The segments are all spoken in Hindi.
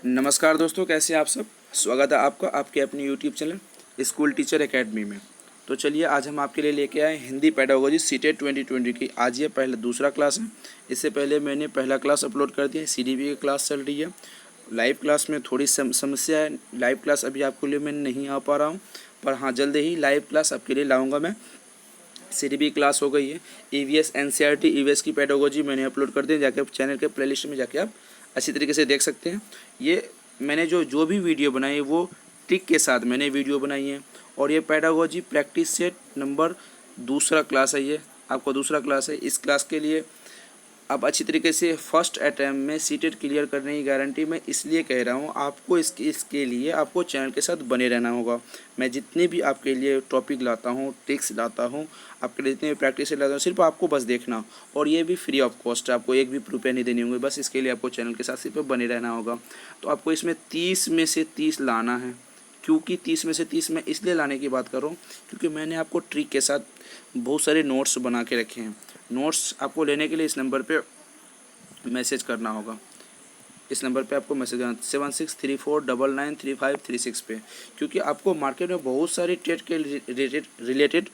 नमस्कार दोस्तों, कैसे हैं आप सब। स्वागत है आपका आपके अपने YouTube channel school teacher academy में। तो चलिए आज हम आपके लिए लेके आए हिंदी पेडागोजी सीटेट 2020 की। आज ये पहला दूसरा क्लास है। इससे पहले मैंने पहला क्लास अपलोड कर दिया है। सीडीपी की क्लास चल रही है। लाइव क्लास में थोड़ी समस्या है। लाइव क्लास अभी आपके लिए मैं नहीं आ पा रहा हूँ, पर हाँ जल्द ही लाइव क्लास आपके लिए लाऊँगा मैं। सीडीपी क्लास हो गई है। ईवीएस एनसीईआरटी ईवीएस की पेडागोजी मैंने अपलोड कर दी है। जाके चैनल के प्लेलिस्ट में जाके आप अच्छी तरीके से देख सकते हैं। ये मैंने जो भी वीडियो बनाई है वो ट्रिक के साथ मैंने वीडियो बनाई है। और ये पेडागोजी प्रैक्टिस सेट नंबर दूसरा क्लास है। ये आपको दूसरा क्लास है। इस क्लास के लिए आप अच्छी तरीके से फर्स्ट अटैम्प्ट में सीटेट क्लियर करने की गारंटी मैं इसलिए कह रहा हूँ। आपको इसके लिए आपको चैनल के साथ बने रहना होगा। मैं जितने भी आपके लिए टॉपिक लाता हूँ, ट्रिक्स लाता हूँ, आपके लिए जितने भी प्रैक्टिस लाता हूँ, सिर्फ आपको बस देखना। और ये भी फ्री ऑफ कॉस्ट है। आपको एक भी रुपया नहीं देनी होगी। बस इसके लिए आपको चैनल के साथ सिर्फ बने रहना होगा। तो आपको इसमें 30 में से 30 लाना है। क्योंकि 30 में से 30 मैं इसलिए लाने की बात कर रहा हूँ क्योंकि मैंने आपको ट्रिक के साथ बहुत सारे नोट्स बना के रखे हैं। नोट्स आपको लेने के लिए इस नंबर पे मैसेज करना होगा। इस नंबर पे आपको मैसेज करना 7634993536 पे। क्योंकि आपको मार्केट में बहुत सारे टेट के रिलेटेड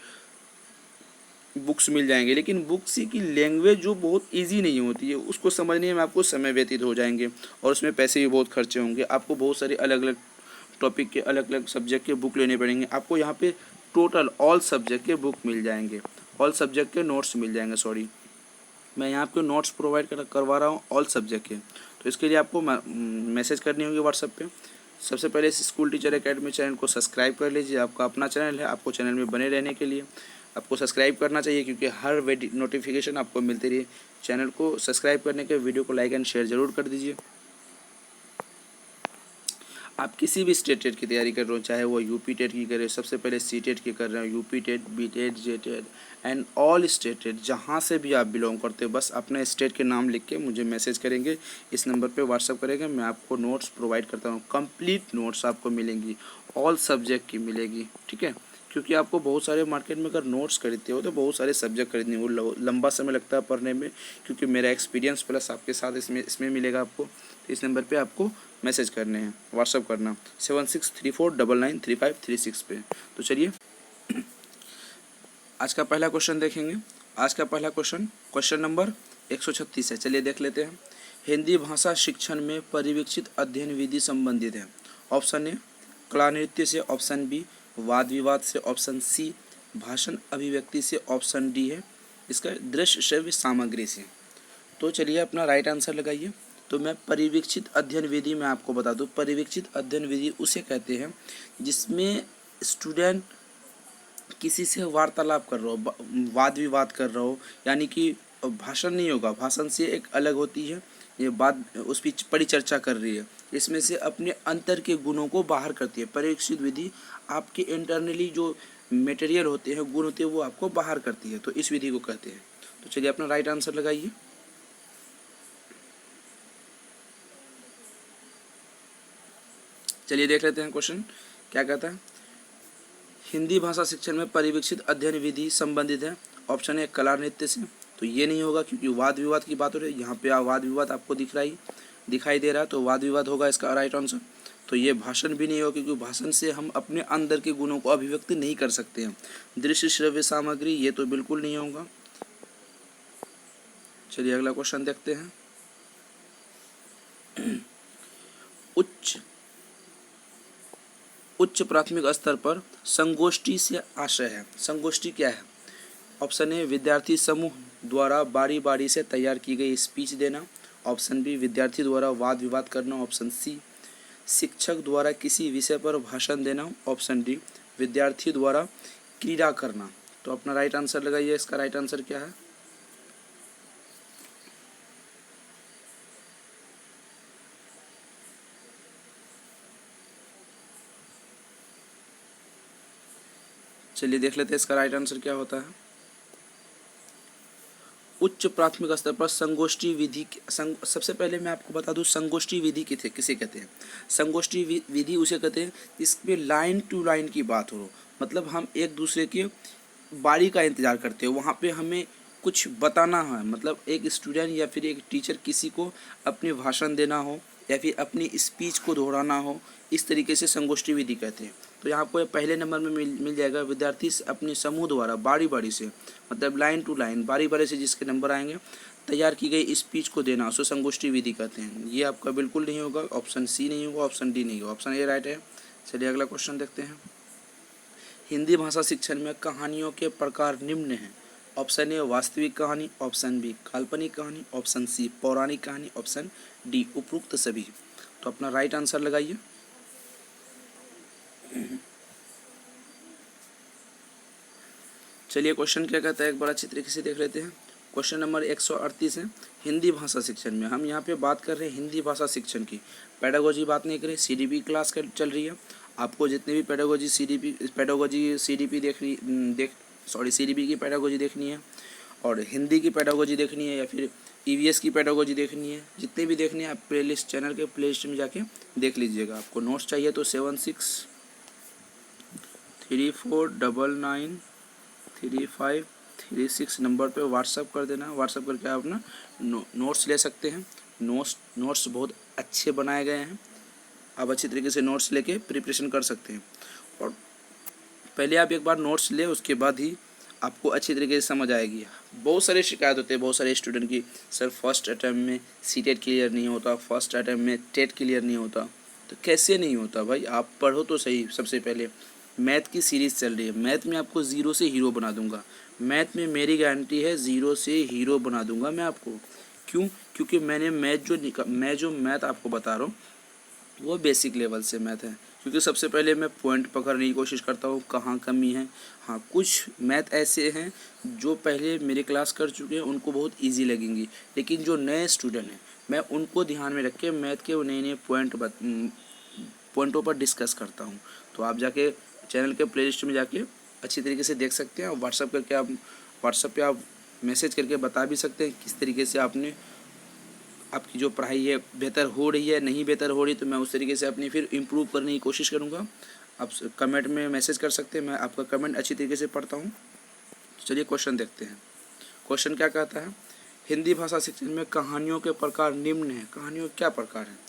बुक्स मिल जाएंगे, लेकिन बुक्स की लैंग्वेज जो बहुत इजी नहीं होती है, उसको समझने में आपको समय व्यतीत हो जाएंगे और उसमें पैसे भी बहुत खर्चे होंगे। आपको बहुत सारे अलग अलग टॉपिक के अलग अलग सब्जेक्ट के बुक लेने पड़ेंगे। आपको यहाँ पे टोटल ऑल सब्जेक्ट के बुक मिल जाएंगे, ऑल सब्जेक्ट के नोट्स मिल जाएंगे। सॉरी, मैं यहाँ आपको नोट्स प्रोवाइड करवा रहा हूँ ऑल सब्जेक्ट के। तो इसके लिए आपको मैसेज करनी होगी व्हाट्सएप पे। सबसे पहले इस स्कूल टीचर एकेडमी चैनल को सब्सक्राइब कर लीजिए। आपका अपना चैनल है, आपको चैनल में बने रहने के लिए आपको सब्सक्राइब करना चाहिए, क्योंकि हर नोटिफिकेशन आपको मिलती रही। चैनल को सब्सक्राइब करने के वीडियो को लाइक एंड शेयर ज़रूर कर दीजिए। आप किसी भी स्टेट टेट की तैयारी कर रहे हो, चाहे वो यूपी टेट की कर रहे हो, सबसे पहले सी टेट की कर रहे हो, UP TET, B TET, J TET and all state TET, जहाँ से भी आप बिलोंग करते हो, बस अपने स्टेट के नाम लिख के मुझे मैसेज करेंगे। इस नंबर पे व्हाट्सअप करेंगे। मैं आपको नोट्स प्रोवाइड करता हूँ। कंप्लीट नोट्स आपको मिलेंगी, ऑल सब्जेक्ट की मिलेगी, ठीक है। क्योंकि आपको बहुत सारे मार्केट में अगर नोट्स खरीदते हो तो बहुत सारे सब्जेक्ट खरीदने, वो लंबा समय लगता है पढ़ने में। क्योंकि मेरा एक्सपीरियंस प्लस आपके साथ इसमें मिलेगा आपको। तो इस नंबर पे आपको मैसेज करने हैं, व्हाट्सअप करना 7634993536 पे। तो चलिए आज का पहला क्वेश्चन देखेंगे। आज का पहला क्वेश्चन नंबर 136 है। चलिए देख लेते हैं। हिंदी भाषा शिक्षण में परिवीक्षित अध्ययन विधि संबंधित है। ऑप्शन ए कला नृत्य से, ऑप्शन बी वाद विवाद से, ऑप्शन सी भाषण अभिव्यक्ति से, ऑप्शन डी है इसका दृश्य श्रव्य सामग्री से। तो चलिए अपना राइट आंसर लगाइए। तो मैं परिवीक्षित अध्ययन विधि में आपको बता दूं, परिवीक्षित अध्ययन विधि उसे कहते हैं जिसमें स्टूडेंट किसी से वार्तालाप कर रहा हो, वाद विवाद कर रहा हो, यानी कि भाषण नहीं होगा। भाषण से एक अलग होती है, ये बात उस पर परिचर्चा कर रही है। इसमें से अपने अंतर के गुणों को बाहर करती है। परिवीक्षित विधि आपके इंटरनली जो मटेरियल होते हैं, गुण होते हैं, वो आपको बाहर करती है। तो इस विधि को कहते हैं। तो चलिए अपना राइट आंसर लगाइए। चलिए देख लेते हैं क्वेश्चन क्या कहता है। हिंदी भाषा शिक्षण में परिवीक्षित अध्ययन विधि संबंधित है। ऑप्शन है कला नृत्य से। तो ये नहीं होगा, क्योंकि वाद विवाद की बात हो रही है। यहाँ पे वाद विवाद आपको दिखाई दे रहा है, तो वाद विवाद होगा इसका राइट आंसर। तो ये भाषण भी नहीं होगा, क्योंकि भाषण से हम अपने अंदर के गुणों को अभिव्यक्त नहीं कर सकते हैं। दृश्य श्रव्य सामग्री, ये तो बिल्कुल नहीं होगा। चलिए अगला क्वेश्चन देखते हैं। उच्च प्राथमिक स्तर पर संगोष्ठी से आशय है। संगोष्ठी क्या है? ऑप्शन ए विद्यार्थी समूह द्वारा बारी बारी से तैयार की गई स्पीच देना। ऑप्शन बी विद्यार्थी द्वारा वाद विवाद करना। ऑप्शन सी शिक्षक द्वारा किसी विषय पर भाषण देना। ऑप्शन डी विद्यार्थी द्वारा क्रीड़ा करना। तो अपना राइट आंसर लगाइए। इसका राइट आंसर क्या है? चलिए देख लेते हैं इसका राइट आंसर क्या होता है। उच्च प्राथमिक स्तर पर संगोष्ठी विधि सबसे पहले मैं आपको बता दूं संगोष्ठी विधि किसे कहते हैं। संगोष्ठी विधि उसे कहते हैं जिसमें लाइन टू लाइन की बात हो, मतलब हम एक दूसरे के बारी का इंतजार करते हो। वहाँ पे हमें कुछ बताना है, मतलब एक स्टूडेंट या फिर एक टीचर किसी को अपने भाषण देना हो, या फिर अपनी स्पीच को दोहराना हो, इस तरीके से संगोष्ठी विधि कहते हैं। तो यहाँ आपको पहले नंबर में मिल जाएगा विद्यार्थी अपने समूह द्वारा बारी बारी से, मतलब लाइन टू लाइन बारी बारी से जिसके नंबर आएंगे तैयार की गई स्पीच को देना, उसको संगोष्ठी विधि कहते हैं। ये आपका बिल्कुल नहीं होगा, ऑप्शन सी नहीं होगा, ऑप्शन डी नहीं होगा, ऑप्शन ए राइट है। चलिए अगला क्वेश्चन देखते हैं। हिंदी भाषा शिक्षण में कहानियों के प्रकार निम्न हैं। ऑप्शन ए वास्तविक कहानी, ऑप्शन बी काल्पनिक कहानी, ऑप्शन सी पौराणिक कहानी, ऑप्शन डी उपरोक्त सभी। तो अपना राइट आंसर लगाइए। चलिए क्वेश्चन क्या कहता है एक बार अच्छी तरीके से देख लेते हैं। क्वेश्चन नंबर 138 है हिंदी भाषा शिक्षण में। हम यहाँ पे बात कर रहे हैं हिंदी भाषा शिक्षण की, पेडागोजी बात नहीं करें। सीडीपी क्लास चल रही है, आपको जितने भी पेडागोजी सीडीपी सीडीपी की पेडागोजी देखनी है और हिंदी की पेडागोजी देखनी है या फिर ईवीएस की पेडागोजी देखनी है, जितने भी देखनी है आप प्लेलिस्ट चैनल के प्लेलिस्ट में जाके देख लीजिएगा। आपको नोट्स चाहिए तो 7634993536 नंबर पे व्हाट्सअप कर देना। व्हाट्सअप करके आप अपना नोट्स ले सकते हैं। नोट्स बहुत अच्छे बनाए गए हैं, आप अच्छी तरीके से नोट्स लेके प्रिपरेशन कर सकते हैं। और पहले आप एक बार नोट्स ले, उसके बाद ही आपको अच्छी तरीके से समझ आएगी। बहुत सारे शिकायत होते हैं बहुत सारे स्टूडेंट की, सर फर्स्ट अटैम्प्ट में सीटेट क्लियर नहीं होता, फर्स्ट अटैम्प्ट में टेट क्लियर नहीं होता। तो कैसे नहीं होता भाई, आप पढ़ो तो सही। सबसे पहले मैथ की सीरीज़ चल रही है, मैथ में आपको ज़ीरो से हीरो बना दूंगा। मैथ में मेरी गारंटी है ज़ीरो से हीरो बना दूंगा मैं आपको। क्यों? क्योंकि मैं जो मैथ आपको बता रहा हूँ वो बेसिक लेवल से मैथ है। क्योंकि सबसे पहले मैं पॉइंट पकड़ने की कोशिश करता हूँ कहाँ कमी है। हाँ, कुछ मैथ ऐसे हैं जो पहले मेरे क्लास कर चुके हैं उनको बहुत इजी लगेंगी, लेकिन जो नए स्टूडेंट हैं मैं उनको ध्यान में रख के मैथ के नए नए पॉइंटों पर डिस्कस करता हूँ। तो आप जाके चैनल के प्लेलिस्ट में जाके अच्छी तरीके से देख सकते हैं और व्हाट्सअप पे आप मैसेज करके बता भी सकते हैं किस तरीके से आपकी जो पढ़ाई है बेहतर हो रही है नहीं बेहतर हो रही, तो मैं उस तरीके से अपनी फिर इम्प्रूव करने की कोशिश करूँगा। आप कमेंट में मैसेज कर सकते हैं, मैं आपका कमेंट अच्छी तरीके से पढ़ता हूँ। चलिए क्वेश्चन देखते हैं। क्वेश्चन क्या कहता है, हिंदी भाषा शिक्षण में कहानियों के प्रकार निम्न हैं। कहानियों क्या प्रकार हैं?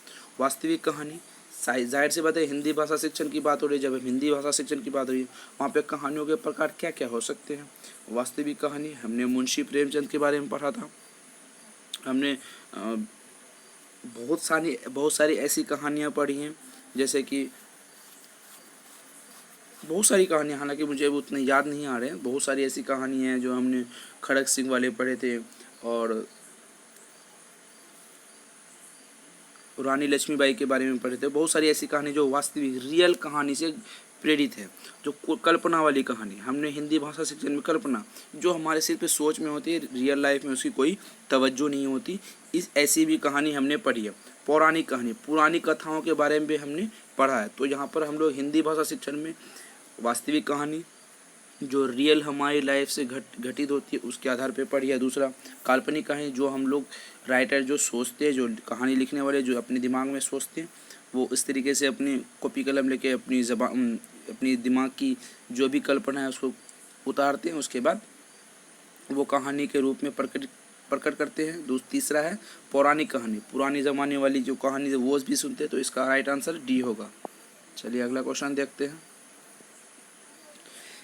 वास्तविक कहानी, जाहिर सी बात है हिंदी भाषा शिक्षण की बात हो रही है, जब हिंदी भाषा शिक्षण की बात हो रही है वहाँ पे कहानियों के प्रकार क्या क्या हो सकते हैं। वास्तविक कहानी, हमने मुंशी प्रेमचंद के बारे में पढ़ा था। हमने बहुत सारी ऐसी कहानियाँ पढ़ी हैं, जैसे कि बहुत सारी कहानियाँ, हालांकि मुझे उतने याद नहीं आ रहे हैं। बहुत सारी ऐसी कहानियाँ हैं जो हमने खड़क सिंह वाले पढ़े थे और रानी लक्ष्मीबाई के बारे में पढ़े थे। बहुत सारी ऐसी कहानी जो वास्तविक रियल कहानी से प्रेरित है, जो कल्पना वाली कहानी। हमने हिंदी भाषा शिक्षण में कल्पना जो हमारे सिर्फ सोच में होती है, रियल लाइफ में उसकी कोई तवज्जो नहीं होती, इस ऐसी भी कहानी हमने पढ़ी है। पौराणिक कहानी, पुरानी कथाओं के बारे में भी हमने पढ़ा है। तो यहाँ पर हम लोग हिंदी भाषा शिक्षण में वास्तविक कहानी जो रियल हमारी लाइफ से घटित होती है उसके आधार पर पढ़ी है। दूसरा काल्पनिक कहानी, जो हम लोग राइटर जो सोचते हैं, जो कहानी लिखने वाले जो अपने दिमाग में सोचते हैं, वो इस तरीके से अपनी कॉपी कलम लेके अपनी दिमाग की जो भी कल्पना है उसको उतारते हैं, उसके बाद वो कहानी के रूप में प्रकट करते हैं। तीसरा है पौराणिक कहानी, पुराने ज़माने वाली जो कहानी है वो भी सुनते हैं। तो इसका राइट आंसर डी होगा। चलिए अगला क्वेश्चन देखते हैं।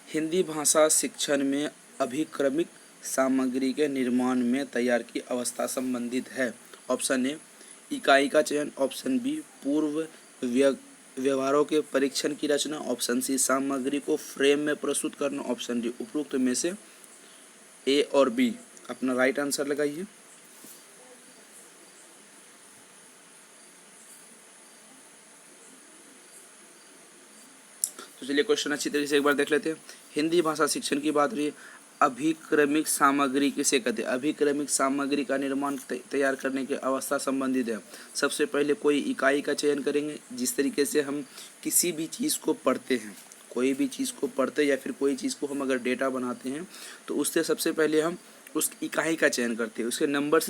हिंदी भाषा शिक्षण में अभिक्रमिक सामग्री के निर्माण में तैयार की अवस्था संबंधित है। ऑप्शन ए इकाई का चयन, ऑप्शन बी पूर्व व्यवहारों के परीक्षण की रचना, ऑप्शन सी सामग्री को फ्रेम में प्रस्तुत करना, ऑप्शन डी उपरोक्त में से ए और बी। अपना राइट आंसर लगाइए। तो चलिए क्वेश्चन अच्छी तरीके से एक बार देख लेते हैं। हिंदी भाषा शिक्षण की बात रही है, अभिक्रमिक सामग्री किसे कहते हैं? अभिक्रमिक सामग्री का निर्माण तैयार करने की अवस्था संबंधित है। सबसे पहले कोई इकाई का चयन करेंगे। जिस तरीके से हम किसी भी चीज़ को पढ़ते हैं, कोई भी चीज़ को पढ़ते या फिर कोई चीज़ को हम अगर डेटा बनाते हैं तो उससे सबसे पहले हम उस इकाई का चयन करते हैं, उसके नंबर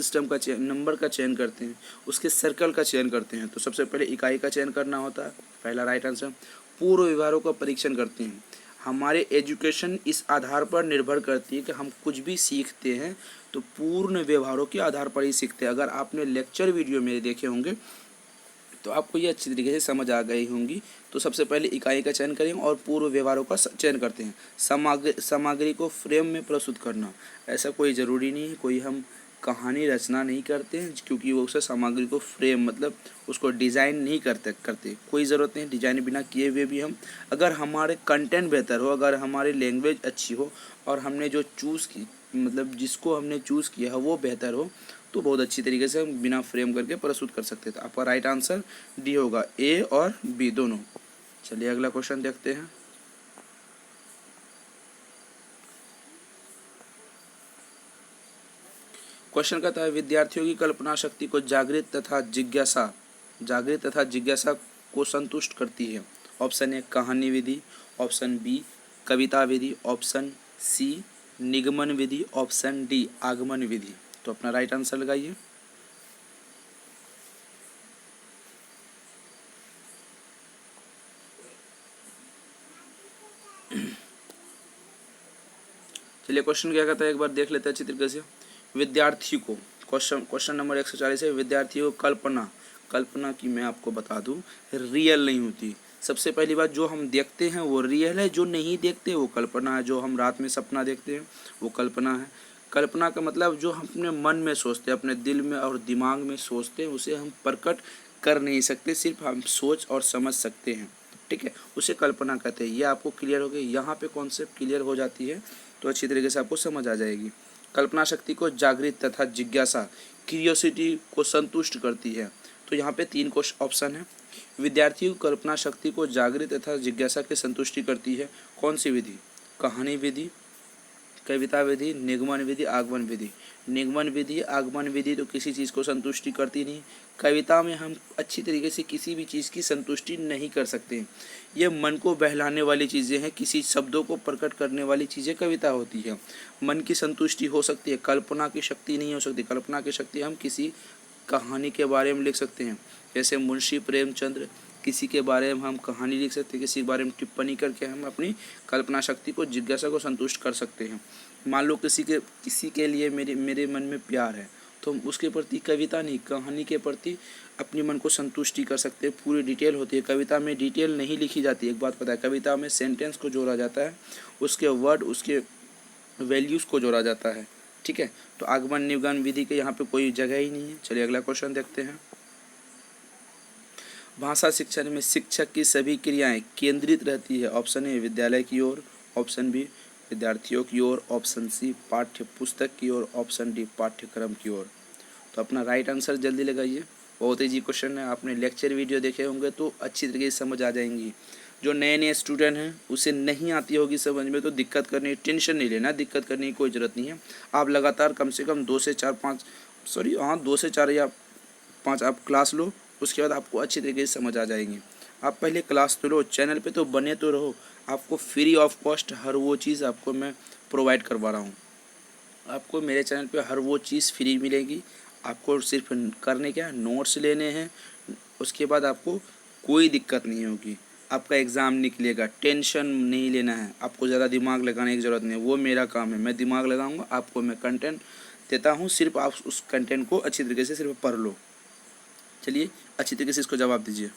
का चयन करते हैं, उसके सर्कल का चयन करते हैं। तो सबसे पहले इकाई का चयन करना होता है, पहला राइट आंसर। पूर्व व्यवहारों का परीक्षण करते हैं। हमारे एजुकेशन इस आधार पर निर्भर करती है कि हम कुछ भी सीखते हैं तो पूर्ण व्यवहारों के आधार पर ही सीखते हैं। अगर आपने लेक्चर वीडियो मेरे देखे होंगे तो आपको ये अच्छी तरीके से समझ आ गई होंगी। तो सबसे पहले इकाई का चयन करेंगे और पूर्व व्यवहारों का चयन करते हैं। सामग्री को फ्रेम में प्रस्तुत करना, ऐसा कोई ज़रूरी नहीं है, कोई हम कहानी रचना नहीं करते हैं, क्योंकि वो उसे सामग्री को फ्रेम मतलब उसको डिज़ाइन नहीं करते कोई ज़रूरत नहीं डिज़ाइन बिना किए हुए भी हम, अगर हमारे कंटेंट बेहतर हो, अगर हमारी लैंग्वेज अच्छी हो और हमने जो चूज़ की मतलब जिसको हमने चूज़ किया है वो बेहतर हो, तो बहुत अच्छी तरीके से हम बिना फ्रेम करके प्रस्तुत कर सकते हैं। तो आपका राइट आंसर डी होगा, ए और बी दोनों। चलिए अगला क्वेश्चन देखते हैं। क्वेश्चन कहता है विद्यार्थियों की कल्पना शक्ति को जागृत तथा जिज्ञासा को संतुष्ट करती है। ऑप्शन ए कहानी विधि, ऑप्शन बी कविता विधि, ऑप्शन सी निगमन विधि, ऑप्शन डी आगमन विधि। तो अपना राइट आंसर लगाइए। चलिए क्वेश्चन क्या कहता है एक बार देख लेते हैं अच्छी तरीके से। विद्यार्थी को क्वेश्चन नंबर 140 है। विद्यार्थियों को कल्पना की मैं आपको बता दूं रियल नहीं होती। सबसे पहली बात, जो हम देखते हैं वो रियल है, जो नहीं देखते वो कल्पना है। जो हम रात में सपना देखते हैं वो कल्पना है। कल्पना का मतलब जो हम अपने मन में सोचते हैं, अपने दिल में और दिमाग में सोचते हैं, उसे हम प्रकट कर नहीं सकते, सिर्फ हम सोच और समझ सकते हैं। ठीक है, उसे कल्पना कहते हैं। ये आपको क्लियर हो गई, यहाँ पे कॉन्सेप्ट क्लियर हो जाती है तो अच्छी तरीके से आपको समझ आ जाएगी। कल्पना शक्ति को जागृत तथा जिज्ञासा क्यूरियोसिटी को संतुष्ट करती है। तो यहाँ पे 3 ऑप्शन है। विद्यार्थियों की कल्पना शक्ति को जागृत तथा जिज्ञासा की संतुष्टि करती है। कौन सी विधि? कहानी विधि, कविता विधि, निगमन विधि, आगमन विधि। निगमन विधि आगमन विधि तो किसी चीज़ को संतुष्टि करती नहीं। कविता में हम अच्छी तरीके से किसी भी चीज़ की संतुष्टि नहीं कर सकते। ये मन को बहलाने वाली चीज़ें हैं, किसी शब्दों को प्रकट करने वाली चीज़ें कविता होती है। मन की संतुष्टि हो सकती है, कल्पना की शक्ति नहीं हो सकती। कल्पना की शक्ति हम किसी कहानी के बारे में लिख सकते हैं, जैसे मुंशी प्रेमचंद्र, किसी के बारे में हम कहानी लिख सकते हैं, किसी के बारे में टिप्पणी करके हम अपनी कल्पना शक्ति को जिज्ञासा को संतुष्ट कर सकते हैं। मान लो किसी के लिए मेरे मन में प्यार है, तो हम उसके प्रति कविता नहीं कहानी के प्रति अपने मन को संतुष्टि कर सकते हैं। पूरी डिटेल होती है, कविता में डिटेल नहीं लिखी जाती। एक बात पता है, कविता में सेंटेंस को जोड़ा जाता है, उसके वर्ड उसके वैल्यूज़ को जोड़ा जाता है। ठीक है, तो आगमन निगमन विधि के यहाँ पे कोई जगह ही नहीं है। चलिए अगला क्वेश्चन देखते हैं। भाषा शिक्षण में शिक्षक की सभी क्रियाएं केंद्रित रहती है। ऑप्शन ए विद्यालय की ओर, ऑप्शन बी विद्यार्थियों की ओर, ऑप्शन सी पाठ्य पुस्तक की ओर, ऑप्शन डी पाठ्यक्रम की ओर। तो अपना राइट आंसर जल्दी लगाइए। बहुत ईजी क्वेश्चन है, आपने लेक्चर वीडियो देखे होंगे तो अच्छी तरीके से समझ आ जाएंगी। जो नए नए स्टूडेंट हैं उसे नहीं आती होगी समझ में, तो दिक्कत करनी, टेंशन नहीं लेना, दिक्कत करने की कोई ज़रूरत नहीं है। आप लगातार कम से कम 2 से 4 या 5 आप क्लास लो, उसके बाद आपको अच्छी तरीके से समझ आ जाएंगी। आप पहले क्लास तो लो, चैनल पे तो बने तो रहो, आपको फ्री ऑफ कॉस्ट हर वो चीज़ आपको मैं प्रोवाइड करवा रहा हूँ। आपको मेरे चैनल पे हर वो चीज़ फ्री मिलेगी। आपको सिर्फ करने क्या है, नोट्स लेने हैं, उसके बाद आपको कोई दिक्कत नहीं होगी। आपका एग्ज़ाम निकलेगा, टेंशन नहीं लेना है, आपको ज़्यादा दिमाग लगाने की ज़रूरत नहीं है, वो मेरा काम है, मैं दिमाग लगाऊंगा, आपको मैं कंटेंट देता हूँ, सिर्फ आप उस कंटेंट को अच्छी तरीके से सिर्फ पढ़ लो। चलिए अच्छी तरीके से इसको जवाब दीजिए।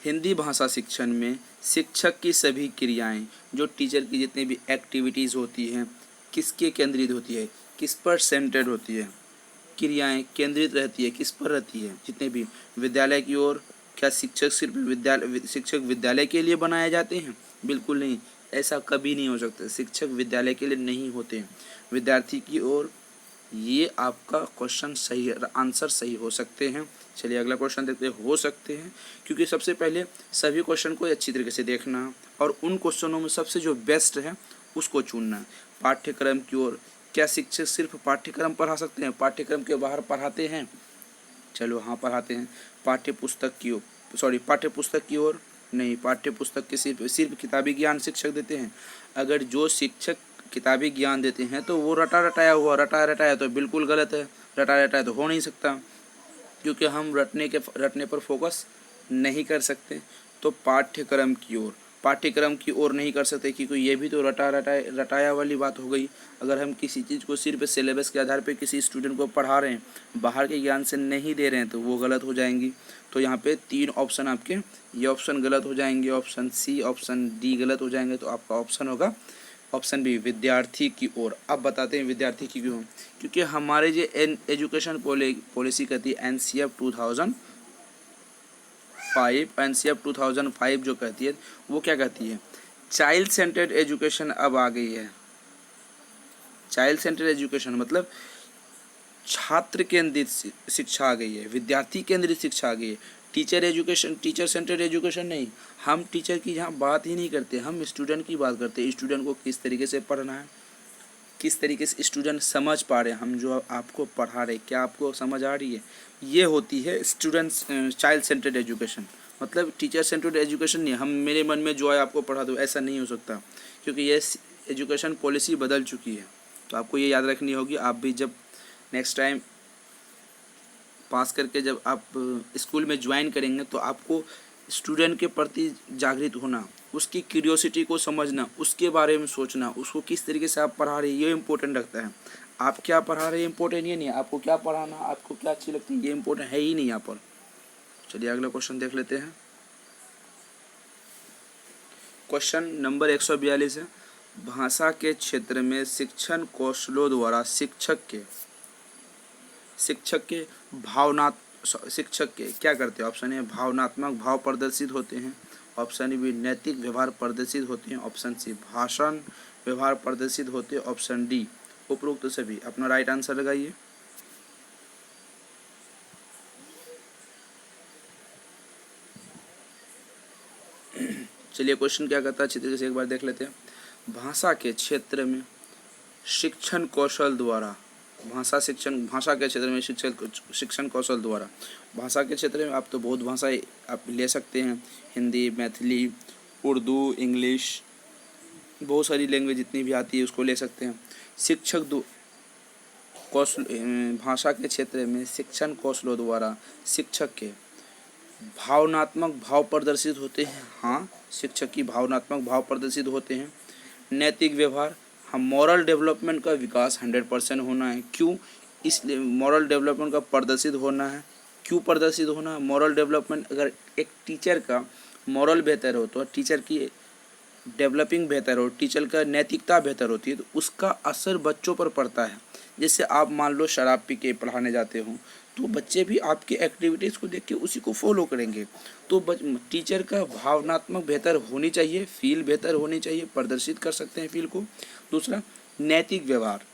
हिंदी भाषा शिक्षण में शिक्षक की सभी क्रियाएं, जो टीचर की जितनी भी एक्टिविटीज़ होती हैं, किसके केंद्रित होती है, किस पर सेंटर्ड होती है। क्रियाएं केंद्रित रहती है, किस पर रहती है, जितने भी विद्यालय की ओर। क्या शिक्षक सिर्फ विद्यालय के लिए बनाए जाते हैं? बिल्कुल नहीं, ऐसा कभी नहीं हो सकता। शिक्षक विद्यालय के लिए नहीं होते हैं, विद्यार्थी की ओर। ये आपका क्वेश्चन सही, आंसर सही हो सकते हैं। चलिए अगला क्वेश्चन देखते हैं। हो सकते हैं क्योंकि सबसे पहले सभी क्वेश्चन को अच्छी तरीके से देखना और उन क्वेश्चनों में सबसे जो बेस्ट है उसको चुनना। पाठ्यक्रम की ओर, क्या शिक्षक सिर्फ पाठ्यक्रम पढ़ा सकते हैं? पाठ्यक्रम के बाहर पढ़ाते हैं? चलो हाँ पढ़ाते हैं। पाठ्य पुस्तक की ओर नहीं, पाठ्य पुस्तक के सिर्फ किताबी ज्ञान शिक्षक देते हैं। अगर जो शिक्षक किताबी ज्ञान देते हैं तो वो रटाया रटाया तो बिल्कुल गलत है। रटाया रटाया तो हो नहीं सकता, क्योंकि हम रटने पर फोकस नहीं कर सकते। तो पाठ्यक्रम की ओर, पाठ्यक्रम की ओर नहीं कर सकते, क्योंकि ये भी तो रटाया वाली बात हो गई। अगर हम किसी चीज़ को सिर्फ सिलेबस के आधार पे किसी स्टूडेंट को पढ़ा रहे हैं, बाहर के ज्ञान से नहीं दे रहे हैं, तो वो गलत हो जाएंगी। तो यहाँ पे 3 ऑप्शन आपके ये ऑप्शन गलत हो जाएंगे, ऑप्शन सी ऑप्शन डी गलत हो जाएंगे। तो आपका ऑप्शन होगा ऑप्शन बी, विद्यार्थी की ओर। अब बताते हैं विद्यार्थी की क्यों, क्योंकि हमारे जो एजुकेशन पॉलिसी कहती है NCF 2005 जो कहती है वो क्या कहती है, चाइल्ड सेंटर्ड एजुकेशन अब आ गई है। चाइल्ड सेंटर्ड एजुकेशन मतलब छात्र केंद्रित शिक्षा आ गई है, विद्यार्थी केंद्रित शिक्षा आ गई है। टीचर सेंटर्ड एजुकेशन नहीं। हम टीचर की यहाँ बात ही नहीं करते, हम स्टूडेंट की बात करते हैं। स्टूडेंट को किस तरीके से पढ़ना है, किस तरीके से स्टूडेंट समझ पा रहे हैं, हम जो आपको पढ़ा रहे क्या आपको समझ आ रही है, ये होती है स्टूडेंट्स चाइल्ड सेंटर्ड एजुकेशन। मतलब टीचर सेंटर्ड एजुकेशन नहीं, हम मेरे मन में जो है आपको पढ़ा दो, ऐसा नहीं हो सकता, क्योंकि ये एजुकेशन पॉलिसी बदल चुकी है। तो आपको ये याद रखनी होगी। आप भी जब नेक्स्ट टाइम पास करके जब आप स्कूल में ज्वाइन करेंगे, तो आपको स्टूडेंट के प्रति जागृत होना, उसकी क्यूरियोसिटी को समझना, उसके बारे में सोचना, उसको किस तरीके से आप पढ़ा रहे हैं ये इम्पोर्टेंट रखता है। आप क्या पढ़ा रहे हैं इम्पोर्टेंट ये नहीं, आपको क्या पढ़ाना, आपको क्या अच्छी लगती है ये इम्पोर्टेंट है ही नहीं यहाँ पर। चलिए अगला क्वेश्चन देख लेते हैं। क्वेश्चन नंबर 142 है, भाषा के क्षेत्र में शिक्षण कौशलों द्वारा शिक्षक के क्या करते हैं। ऑप्शन ए भावनात्मक भाव प्रदर्शित होते हैं, ऑप्शन बी नैतिक व्यवहार प्रदर्शित होते हैं, ऑप्शन सी भाषण व्यवहार प्रदर्शित होते हैं, ऑप्शन डी उपरोक्त सभी। अपना राइट आंसर लगाइए। चलिए क्वेश्चन क्या कहता है अच्छी तरीके से एक बार देख लेते हैं। भाषा के क्षेत्र में शिक्षण कौशल द्वारा, भाषा के क्षेत्र में शिक्षण कौशल द्वारा, भाषा के क्षेत्र में आप तो बहुत भाषाएं आप ले सकते हैं, हिंदी, मैथिली, उर्दू, इंग्लिश, बहुत सारी लैंग्वेज जितनी भी आती है उसको ले सकते हैं। भाषा के क्षेत्र में शिक्षण कौशलों द्वारा शिक्षक के भावनात्मक भाव प्रदर्शित होते हैं। हाँ, शिक्षक की भावनात्मक भाव प्रदर्शित होते हैं। नैतिक व्यवहार, हम मॉरल डेवलपमेंट का विकास 100% होना है। क्यों, इसलिए मॉरल डेवलपमेंट का प्रदर्शित होना है। क्यों प्रदर्शित होना है मॉरल डेवलपमेंट, अगर एक टीचर का मॉरल बेहतर हो तो टीचर की डेवलपिंग बेहतर हो, टीचर का नैतिकता बेहतर होती है, तो उसका असर बच्चों पर पड़ता है। जैसे आप मान लो शराब पी के पढ़ाने जाते हो, तो बच्चे भी आपकी एक्टिविटीज़ को देख के उसी को फॉलो करेंगे। तो टीचर का भावनात्मक बेहतर होनी चाहिए, फील बेहतर होनी चाहिए, प्रदर्शित कर सकते हैं फील को। दूसरा नैतिक व्यवहार,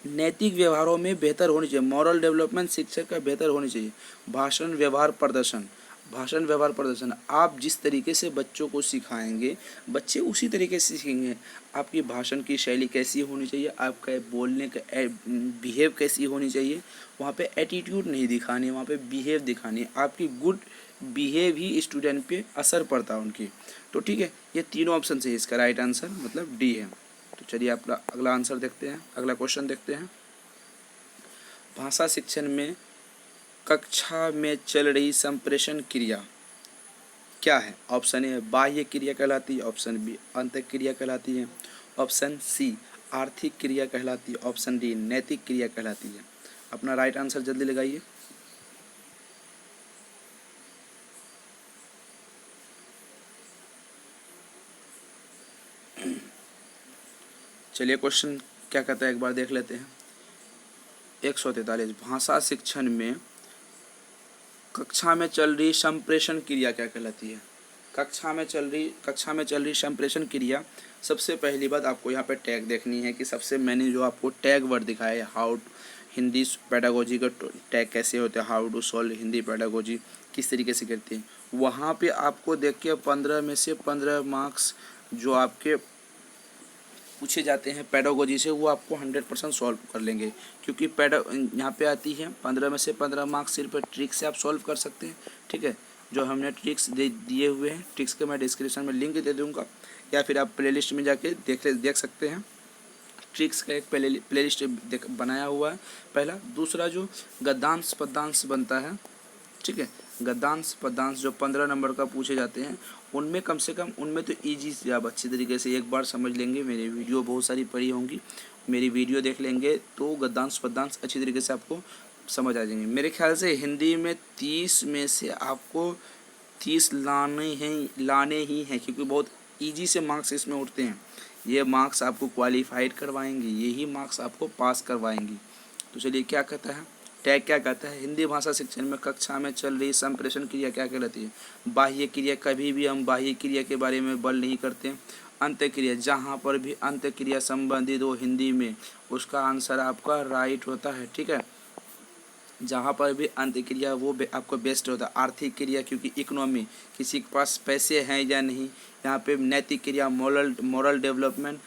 नैतिक व्यवहारों में बेहतर होनी चाहिए, मॉरल डेवलपमेंट शिक्षक का बेहतर होनी चाहिए। भाषण व्यवहार प्रदर्शन, आप जिस तरीके से बच्चों को सिखाएंगे बच्चे उसी तरीके से सीखेंगे। आपकी भाषण की शैली कैसी होनी चाहिए, आपका बोलने का बिहेव कैसी होनी चाहिए, वहाँ पे एटीट्यूड नहीं दिखानी, वहाँ पे बिहेव दिखानी। आपकी गुड बिहेव ही स्टूडेंट पे असर पड़ता है उनकी। तो ठीक है, ये तीनों ऑप्शन से इसका राइट आंसर मतलब डी है। तो चलिए अपना अगला आंसर देखते हैं, अगला क्वेश्चन देखते हैं। भाषा शिक्षण में कक्षा में चल रही संप्रेषण क्रिया क्या है। ऑप्शन ए बाह्य क्रिया कहलाती है, ऑप्शन बी अंतः क्रिया कहलाती है, ऑप्शन सी आर्थिक क्रिया कहलाती है, ऑप्शन डी नैतिक क्रिया कहलाती है। अपना राइट आंसर जल्दी लगाइए। चलिए क्वेश्चन क्या कहता है एक बार देख लेते हैं। 143 भाषा शिक्षण में कक्षा में चल रही संप्रेषण क्रिया क्या कहलाती है। कक्षा में चल रही संप्रेषण क्रिया, सबसे पहली बात आपको यहाँ पे टैग देखनी है कि सबसे मैंने जो आपको टैग वर्ड दिखाया है, हाउ हिंदी पेडागोजी का टैग कैसे होता है, how to solve Hindi pedagogy किस तरीके से करते हैं, वहाँ पे आपको देख के 15 में से 15 मार्क्स जो आपके पूछे जाते हैं पेडागोजी से, वो आपको 100% सॉल्व कर लेंगे। क्योंकि यहाँ पे आती है 15 में से 15 मार्क्स सिर्फ ट्रिक से आप सॉल्व कर सकते हैं। ठीक है, जो हमने ट्रिक्स दिए हुए हैं, ट्रिक्स के मैं डिस्क्रिप्शन में लिंक दे दूँगा, या फिर आप प्लेलिस्ट में जाके देख सकते हैं। ट्रिक्स का एक प्लेलिस्ट बनाया हुआ है पहला। दूसरा जो गद्यांश पद्यांश बनता है, ठीक है, गद्यांश पद्यांश जो 15 नंबर का पूछे जाते हैं उनमें कम से कम उनमें तो ईजी से आप अच्छी तरीके से एक बार समझ लेंगे। मेरी वीडियो बहुत सारी पड़ी होंगी, मेरी वीडियो देख लेंगे तो गद्यांश पद्यांश अच्छी तरीके से आपको समझ आ जाएंगे। मेरे ख्याल से हिंदी में 30 में से आपको 30 लाने ही हैं क्योंकि बहुत ईजी से मार्क्स इसमें उठते हैं। ये मार्क्स आपको क्वालिफाइड करवाएंगे, यही मार्क्स आपको पास करवाएंगी। तो चलिए क्या कहता है टैग, क्या कहता है हिंदी भाषा शिक्षण में कक्षा में चल रही संप्रेषण क्रिया क्या कहलाती है? बाह्य क्रिया। कभी भी हम बाह्य क्रिया के बारे में बल नहीं करते। अंत्य क्रिया, जहाँ पर भी अंत्य क्रिया संबंधित हो हिंदी में उसका आंसर आपका राइट होता है। ठीक है, जहाँ पर भी अंत्य क्रिया वो आपको बेस्ट होता है। आर्थिक क्रिया क्योंकि इकोनॉमी, किसी के पास पैसे हैं या नहीं। यहाँ पे नैतिक क्रिया, मोरल डेवलपमेंट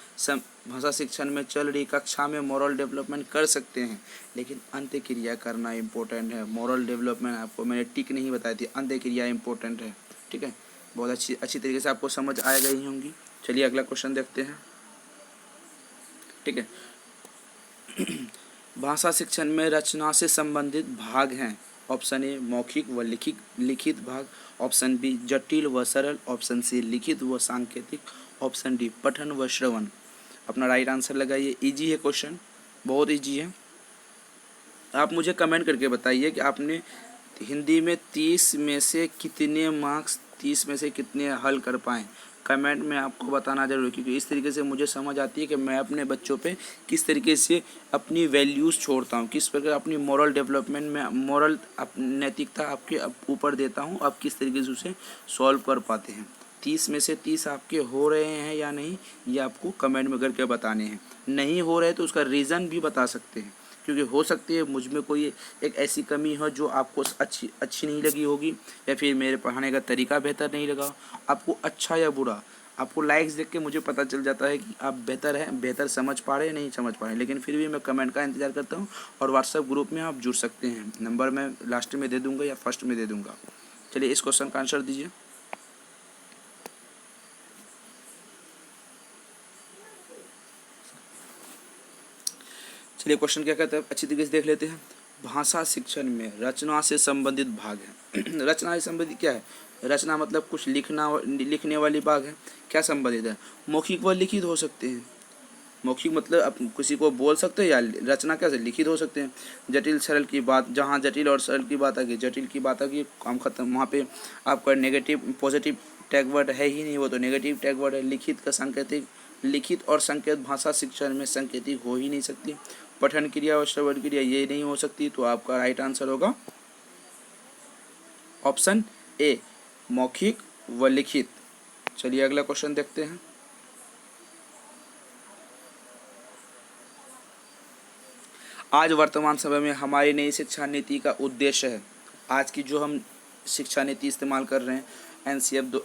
भाषा शिक्षण में चल रही कक्षा में मोरल डेवलपमेंट कर सकते हैं, लेकिन अंत्य क्रिया करना इम्पोर्टेंट है। मोरल डेवलपमेंट आपको मैंने टिक नहीं बताई थी, अंत्य क्रिया इम्पोर्टेंट है। ठीक है, बहुत अच्छी तरीके से आपको समझ आ गई होंगी। चलिए अगला क्वेश्चन देखते हैं। ठीक है, भाषा शिक्षण में रचना से संबंधित भाग हैं। ऑप्शन ए मौखिक व लिखित भाग, ऑप्शन बी जटिल व सरल, ऑप्शन सी लिखित व सांकेतिक, ऑप्शन डी पठन व श्रवण। अपना राइट आंसर लगाइए। इजी है क्वेश्चन, बहुत इजी है। आप मुझे कमेंट करके बताइए कि आपने हिंदी में 30 में से कितने मार्क्स, 30 में से कितने हल कर पाएँ। कमेंट में आपको बताना जरूर, क्योंकि इस तरीके से मुझे समझ आती है कि मैं अपने बच्चों पे किस तरीके से अपनी वैल्यूज़ छोड़ता हूँ, किस प्रकार अपनी मोरल डेवलपमेंट में मोरल नैतिकता आपके ऊपर देता हूँ, आप किस तरीके से उसे सॉल्व कर पाते हैं। 30 में से 30 आपके हो रहे हैं या नहीं, ये आपको कमेंट में करके बताने हैं। नहीं हो रहे तो उसका रीज़न भी बता सकते हैं, क्योंकि हो सकती है मुझ में कोई एक ऐसी कमी हो जो आपको अच्छी नहीं लगी होगी, या फिर मेरे पढ़ाने का तरीका बेहतर नहीं लगा। आपको अच्छा या बुरा, आपको लाइक्स देख के मुझे पता चल जाता है कि आप बेहतर समझ पा रहे हैं नहीं समझ पा रहे हैं, लेकिन फिर भी मैं कमेंट का इंतज़ार करता हूँ। और व्हाट्सएप ग्रुप में आप जुड़ सकते हैं, नंबर मैं लास्ट में दे दूँगा या फर्स्ट में दे दूँगा। चलिए इस क्वेश्चन का आंसर दीजिए। चलिए क्वेश्चन क्या कहता है अच्छी तरीके से देख लेते हैं। भाषा शिक्षण में रचना से संबंधित भाग है। रचना से संबंधित क्या है? रचना मतलब कुछ लिखने वाली भाग है। क्या संबंधित है? मौखिक व लिखित हो सकते हैं। मौखिक मतलब आप किसी को बोल सकते हैं, या रचना कैसे लिखित हो सकते हैं। जटिल सरल की बात, जहाँ जटिल और सरल की बात आ गई, जटिल की बात आ गई काम खत्म। वहाँ पे आपका नेगेटिव पॉजिटिव टैग वर्ड है ही नहीं, वो तो नेगेटिव टैग वर्ड है। लिखित का सांकेतिक, लिखित और संकेत भाषा शिक्षण में सांकेतिक हो ही नहीं सकती। पठन क्रिया और श्रवण क्रिया ये नहीं हो सकती, तो आपका राइट आंसर होगा ऑप्शन ए मौखिक व लिखित। चलिए अगला क्वेश्चन देखते हैं। आज वर्तमान समय में हमारी नई शिक्षा नीति का उद्देश्य है। आज की जो हम शिक्षा नीति इस्तेमाल कर रहे हैं, एनसीएफ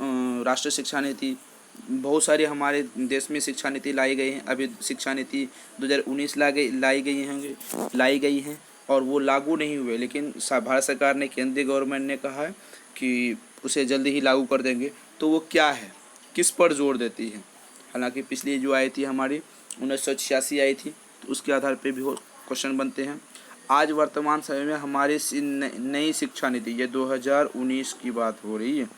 राष्ट्रीय शिक्षा नीति, बहुत सारी हमारे देश में शिक्षा नीति लाई गई हैं। अभी शिक्षा नीति 2019 लाई गई हैं और वो लागू नहीं हुए, लेकिन भारत सरकार ने, केंद्रीय गवर्नमेंट ने कहा है कि उसे जल्दी ही लागू कर देंगे। तो वो क्या है, किस पर जोर देती है? हालांकि पिछली जो आई थी हमारी 1986 आई थी, तो उसके आधार पर भी क्वेश्चन बनते हैं। आज वर्तमान समय में हमारी नई शिक्षा नीति, ये 2019 की बात हो रही है,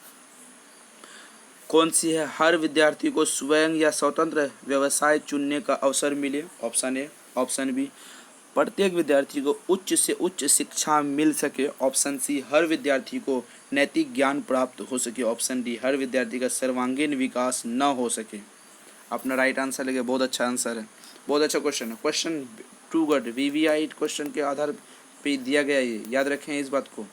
कौन सी है? हर विद्यार्थी को स्वयं या स्वतंत्र व्यवसाय चुनने का अवसर मिले। Option A. ऑप्शन बी प्रत्येक विद्यार्थी को उच्च से उच्च शिक्षा मिल सके। ऑप्शन सी हर विद्यार्थी को नैतिक ज्ञान प्राप्त हो सके। ऑप्शन डी हर विद्यार्थी का सर्वांगीण विकास न हो सके। अपना राइट आंसर लगे, बहुत अच्छा आंसर है, बहुत अच्छा क्वेश्चन है। Question too good, VVI question के आधार पे दिया गया, ये याद रखें इस बात को।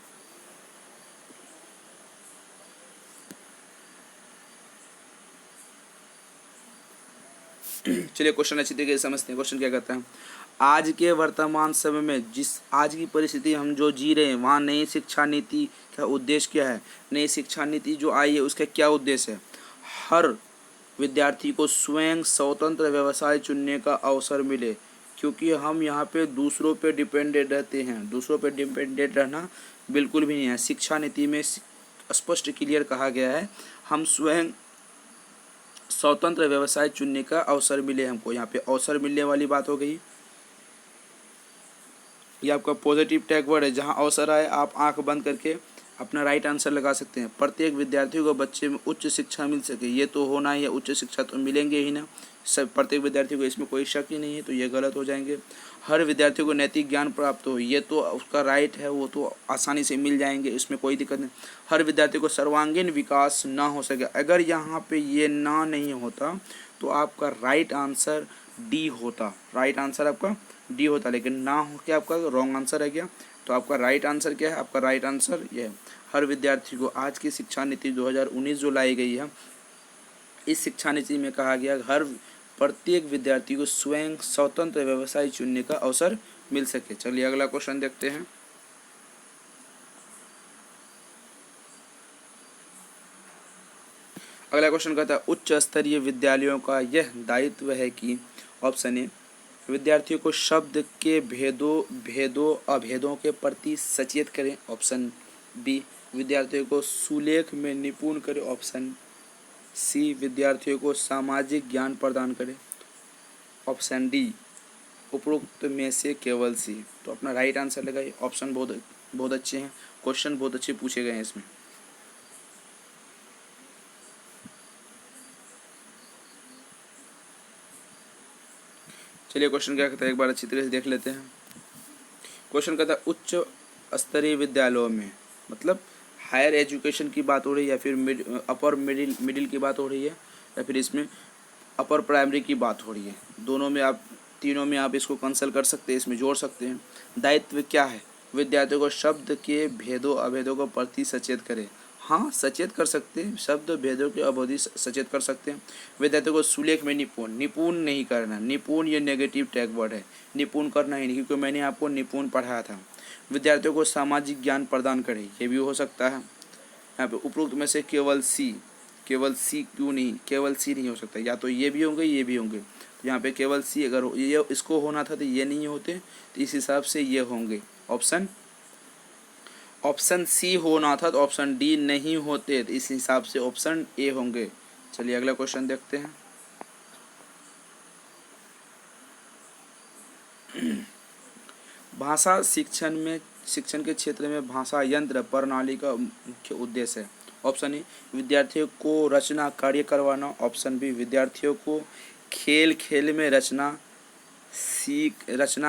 चलिए क्वेश्चन अच्छी तरीके से समझते हैं। क्वेश्चन क्या कहता है? आज के वर्तमान समय में जिस आज की परिस्थिति हम जो जी रहे हैं, वहाँ नई शिक्षा नीति का उद्देश्य क्या है? नई शिक्षा नीति जो आई है उसका क्या उद्देश्य है? हर विद्यार्थी को स्वयं स्वतंत्र व्यवसाय चुनने का अवसर मिले, क्योंकि हम यहाँ पे दूसरों पे डिपेंडेंट रहते हैं। दूसरों पे डिपेंडेंट रहना बिल्कुल भी नहीं है। शिक्षा नीति में स्पष्ट क्लियर कहा गया है, हम स्वयं स्वतंत्र व्यवसाय चुनने का अवसर मिले हमको। यहाँ पे अवसर मिलने वाली बात हो गई। ये आपका पॉजिटिव टैग वर्ड है, जहाँ अवसर आए आप आंख बंद करके अपना राइट आंसर लगा सकते हैं। प्रत्येक विद्यार्थी को बच्चे में उच्च शिक्षा मिल सके, ये तो होना ही है, उच्च शिक्षा तो मिलेंगे ही ना सब प्रत्येक विद्यार्थी को, इसमें कोई शक ही नहीं है, तो ये गलत हो जाएंगे। हर विद्यार्थी को नैतिक ज्ञान प्राप्त हो, ये तो उसका राइट है, वो तो आसानी से मिल जाएंगे, इसमें कोई दिक्कत नहीं। हर विद्यार्थी को सर्वांगीण विकास ना हो सके, अगर यहाँ पे ये ना नहीं होता तो आपका राइट आंसर डी होता, राइट आंसर आपका डी होता, लेकिन ना हो के आपका रॉन्ग आंसर है क्या। तो आपका राइट आंसर क्या है, आपका राइट आंसर ये है। हर विद्यार्थी को, आज की शिक्षा नीति 2019 जो लाई गई है, इस शिक्षा नीति में कहा गया हर प्रत्येक विद्यार्थी को स्वयं स्वतंत्र व्यवसाय चुनने का अवसर मिल सके। चलिए अगला क्वेश्चन देखते हैं। अगला क्वेश्चन कहता है उच्च स्तरीय विद्यालयों का यह दायित्व है कि ऑप्शन ए विद्यार्थियों को शब्द के भेदों अभेदों के प्रति सचेत करें, ऑप्शन बी विद्यार्थियों को सुलेख में निपुण करें, ऑप्शन सी विद्यार्थियों को सामाजिक ज्ञान प्रदान करें, ऑप्शन डी उपरोक्त में से केवल सी। तो अपना राइट आंसर लगाइए। ऑप्शन बहुत बहुत अच्छे हैं, क्वेश्चन बहुत अच्छे पूछे गए हैं इसमें। चलिए क्वेश्चन क्या कहता है एक बार अच्छी तरह से देख लेते हैं। क्वेश्चन कहता है उच्च स्तरीय विद्यालयों में, मतलब हायर एजुकेशन की बात हो रही है या फिर अपर मिडिल की बात हो रही है या फिर इसमें अपर प्राइमरी की बात हो रही है, दोनों में आप तीनों में आप इसको कंसल्ट कर सकते हैं, इसमें जोड़ सकते हैं। दायित्व क्या है, विद्यार्थियों को शब्द के भेदों अभेदों को प्रति सचेत करें। हाँ सचेत कर सकते हैं, शब्द भेदों के अवधि सचेत कर सकते हैं। विद्यार्थियों को सुलेख में निपुण नहीं करना, निपुण ये नेगेटिव टैग वर्ड है, निपुण करना ही नहीं, क्योंकि मैंने आपको निपुण पढ़ाया था। विद्यार्थियों को सामाजिक ज्ञान प्रदान करें, ये भी हो सकता है। यहाँ पे उपरोक्त में से केवल सी क्यों नहीं, केवल सी नहीं हो सकता, या तो ये भी होंगे ये भी होंगे। तो यहाँ पे केवल सी अगर ये इसको होना था तो ये नहीं होते, तो इस हिसाब से ये होंगे। ऑप्शन सी होना था तो ऑप्शन डी नहीं होते, तो इस हिसाब से ऑप्शन ए होंगे। चलिए अगला क्वेश्चन देखते हैं। भाषा शिक्षण के क्षेत्र में भाषा यंत्र प्रणाली का मुख्य उद्देश्य है। ऑप्शन ए विद्यार्थियों को रचना कार्य करवाना, ऑप्शन बी विद्यार्थियों को खेल खेल में रचना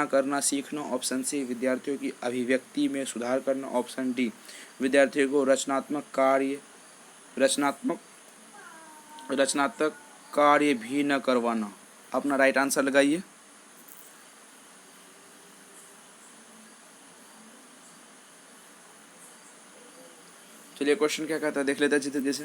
करना सीखना, ऑप्शन सी विद्यार्थियों की अभिव्यक्ति में सुधार करना, ऑप्शन डी विद्यार्थियों को रचनात्मक कार्य भी न करवाना। अपना राइट आंसर लगाइए। चलिए क्वेश्चन क्या कहता है देख लेते हैं अच्छी तरीके से।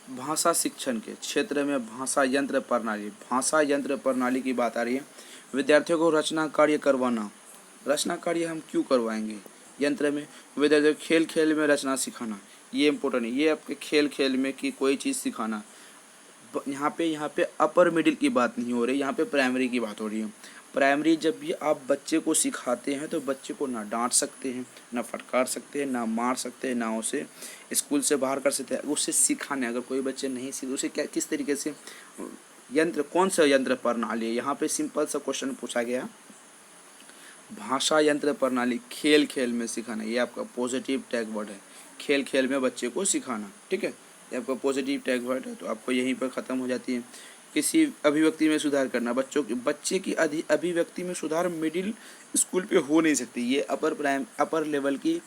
भाषा शिक्षण के क्षेत्र में भाषा यंत्र प्रणाली की बात आ रही है। विद्यार्थियों को रचना कार्य करवाना, रचना कार्य हम क्यों करवाएंगे यंत्र में। विद्यार्थियों को खेल खेल में रचना सिखाना, ये इम्पोर्टेंट है, ये आपके खेल खेल में कि कोई चीज़ सिखाना। यहाँ पे अपर मिडिल की बात नहीं हो रही, यहाँ पे प्राइमरी की बात हो रही है। प्राइमरी जब भी आप बच्चे को सिखाते हैं तो बच्चे को ना डांट सकते हैं, ना फटकार सकते हैं, ना मार सकते हैं, ना उसे स्कूल से बाहर कर सकते हैं। उसे सिखाने, अगर कोई बच्चे नहीं सीखे उसे क्या किस तरीके से यंत्र, कौन सा यंत्र प्रणाली है, यहाँ पे सिंपल सा क्वेश्चन पूछा गया। भाषा यंत्र प्रणाली खेल खेल में सिखाना, ये आपका पॉजिटिव टैग वर्ड है, खेल खेल में बच्चे को सिखाना, ठीक है, ये आपका पॉजिटिव टैग वर्ड है, तो आपको यहीं पर ख़त्म हो जाती है। किसी अभिव्यक्ति में सुधार करना, बच्चे की अभिव्यक्ति में सुधार मिडिल स्कूल पे हो नहीं सकती, ये अपर लेवल की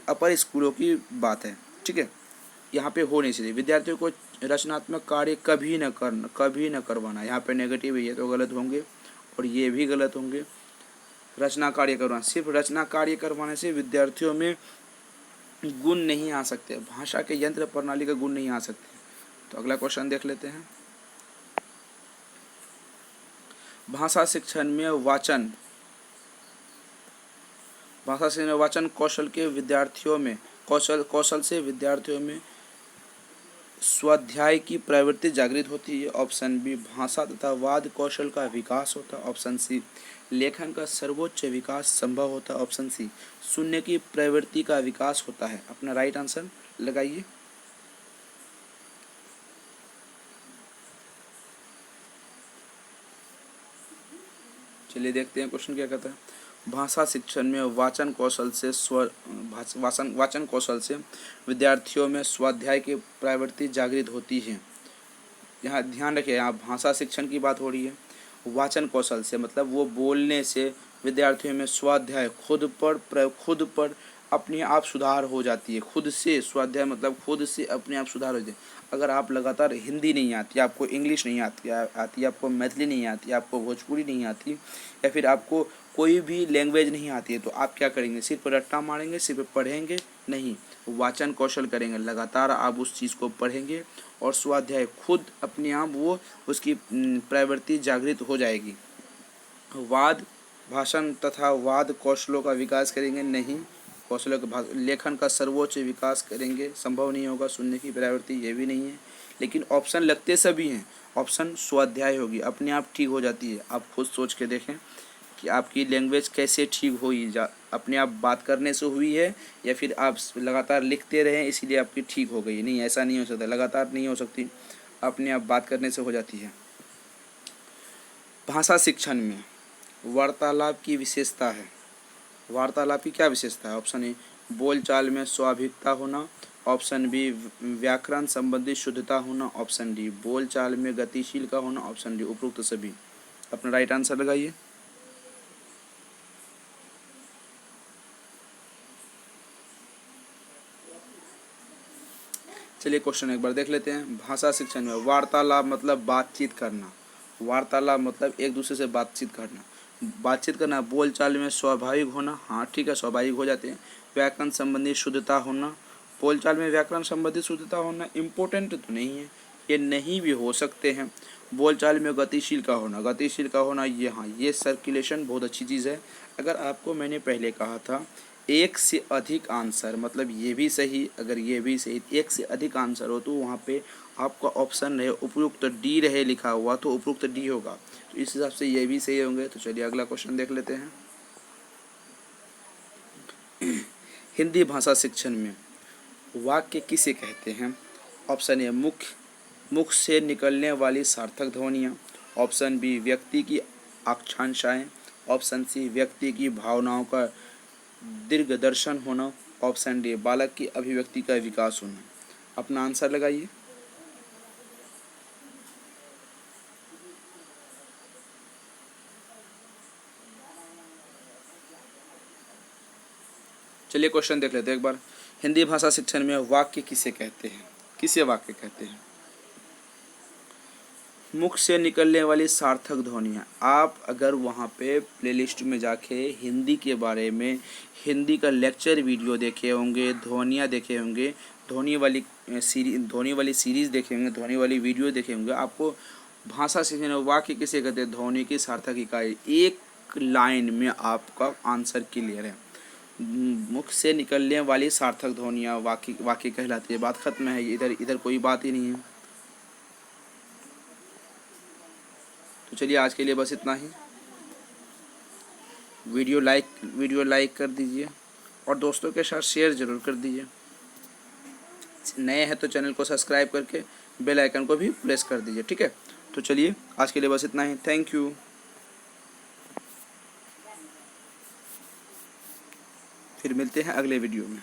अपर स्कूलों की बात है, ठीक है, यहाँ पे हो नहीं सकती। विद्यार्थियों को रचनात्मक कार्य कभी न करवाना, यहाँ पे नेगेटिव है, ये तो गलत होंगे और ये भी गलत होंगे। रचना कार्य करवाना, सिर्फ रचना कार्य करवाने से विद्यार्थियों में गुण नहीं आ सकते, भाषा के यंत्र प्रणाली का गुण नहीं आ सकते। तो अगला क्वेश्चन देख लेते हैं। भाषा शिक्षण में वाचन कौशल से विद्यार्थियों में स्वाध्याय की प्रवृत्ति जागृत होती है। ऑप्शन बी भाषा तथा वाद कौशल का विकास होता है। ऑप्शन सी लेखन का सर्वोच्च विकास संभव होता है। ऑप्शन सी सुनने की प्रवृत्ति का विकास होता है। अपना राइट आंसर लगाइए। चलिए देखते हैं क्वेश्चन क्या कहता है। भाषा शिक्षण में वाचन कौशल से वाचन कौशल से विद्यार्थियों में स्वाध्याय की प्रवृत्ति जागृत होती है। यहाँ ध्यान रखिए, यहाँ भाषा शिक्षण की बात हो रही है। वाचन कौशल से मतलब वो बोलने से विद्यार्थियों में स्वाध्याय खुद पर अपने आप सुधार हो जाती है। खुद से स्वाध्याय मतलब खुद से अपने आप सुधार हो जाए। अगर आप लगातार हिंदी नहीं आती, आपको इंग्लिश नहीं आती, आपको मैथिली नहीं आती, आपको भोजपुरी नहीं आती, या फिर आपको कोई भी लैंग्वेज नहीं आती है, तो आप क्या करेंगे? सिर्फ रट्टा मारेंगे, सिर्फ पढ़ेंगे नहीं, वाचन कौशल करेंगे। लगातार आप उस चीज़ को पढ़ेंगे और स्वाध्याय खुद अपने आप वो उसकी प्रवृत्ति जागृत हो जाएगी। वाद भाषण तथा वाद कौशलों का विकास करेंगे नहीं, कौशलों का लेखन का सर्वोच्च विकास करेंगे, संभव नहीं होगा। सुनने की प्रवृत्ति ये भी नहीं है, लेकिन ऑप्शन लगते सभी हैं। ऑप्शन स्वाध्याय होगी, अपने आप ठीक हो जाती है। आप खुद सोच के देखें कि आपकी लैंग्वेज कैसे ठीक हुई, अपने आप बात करने से हुई है या फिर आप लगातार लिखते रहे इसलिए आपकी ठीक हो गई? नहीं, ऐसा नहीं हो सकता, लगातार नहीं हो सकती, अपने आप बात करने से हो जाती है। भाषा शिक्षण में वार्तालाप की विशेषता है। वार्तालाप की क्या विशेषता है? ऑप्शन ए बोलचाल में स्वाभाविकता होना, ऑप्शन बी व्याकरण संबंधी शुद्धता होना, ऑप्शन डी बोलचाल में गतिशील का होना, ऑप्शन डी उपरोक्त सभी। अपना राइट आंसर लगाइए। चलिए क्वेश्चन एक बार देख लेते हैं। भाषा शिक्षण में वार्तालाप मतलब बातचीत करना। वार्तालाप मतलब एक दूसरे से बातचीत करना। बोलचाल में स्वाभाविक होना, हाँ ठीक है, स्वाभाविक हो जाते हैं। व्याकरण संबंधी शुद्धता होना, बोलचाल में व्याकरण संबंधी शुद्धता होना इम्पोर्टेंट तो नहीं है, ये नहीं भी हो सकते हैं। बोलचाल में गतिशील का होना ये, हाँ ये सर्कुलेशन बहुत अच्छी चीज़ है। अगर आपको मैंने पहले कहा था एक से अधिक आंसर मतलब ये भी सही, अगर ये भी सही, एक से अधिक आंसर हो तो वहाँ पे आपका ऑप्शन रहे उपयुक्त डी रहे लिखा हुआ तो उपयुक्त डी होगा, तो इस हिसाब से ये भी सही होंगे। तो चलिए अगला क्वेश्चन देख लेते हैं। हिंदी भाषा शिक्षण में वाक्य किसे कहते हैं? ऑप्शन ए मुख से निकलने वाली सार्थक ध्वनियाँ, ऑप्शन बी व्यक्ति की आकांक्षाएँ, ऑप्शन सी व्यक्ति की भावनाओं का दीर्घदर्शन होना, ऑप्शन डी बालक की अभिव्यक्ति का विकास होना। अपना आंसर लगाइए। चलिए क्वेश्चन देख लेते हैं एक बार। हिंदी भाषा शिक्षण में वाक्य किसे कहते हैं? किसे वाक्य कहते हैं? मुख से निकलने वाली सार्थक ध्वनियाँ। आप अगर वहाँ पे प्लेलिस्ट में जाके हिंदी के बारे में हिंदी का लेक्चर वीडियो देखे होंगे, ध्वनियाँ देखे होंगे, ध्वनि वाली सीरीज़ देखे होंगे, ध्वनि वाली वीडियो देखे होंगे, आपको भाषा सीखने वाक्य किसे कहते हैं, ध्वनि की सार्थक इकाई, एक लाइन में आपका आंसर क्लियर है। मुख से निकलने वाली सार्थक ध्वनियाँ वाक्य कहलाती है। बात खत्म है, इधर कोई बात ही नहीं है। तो चलिए आज के लिए बस इतना ही। वीडियो लाइक कर दीजिए और दोस्तों के साथ शेयर ज़रूर कर दीजिए। नए हैं तो चैनल को सब्सक्राइब करके बेल आइकन को भी प्रेस कर दीजिए, ठीक है। तो चलिए आज के लिए बस इतना ही। Thank you. फिर मिलते हैं अगले वीडियो में।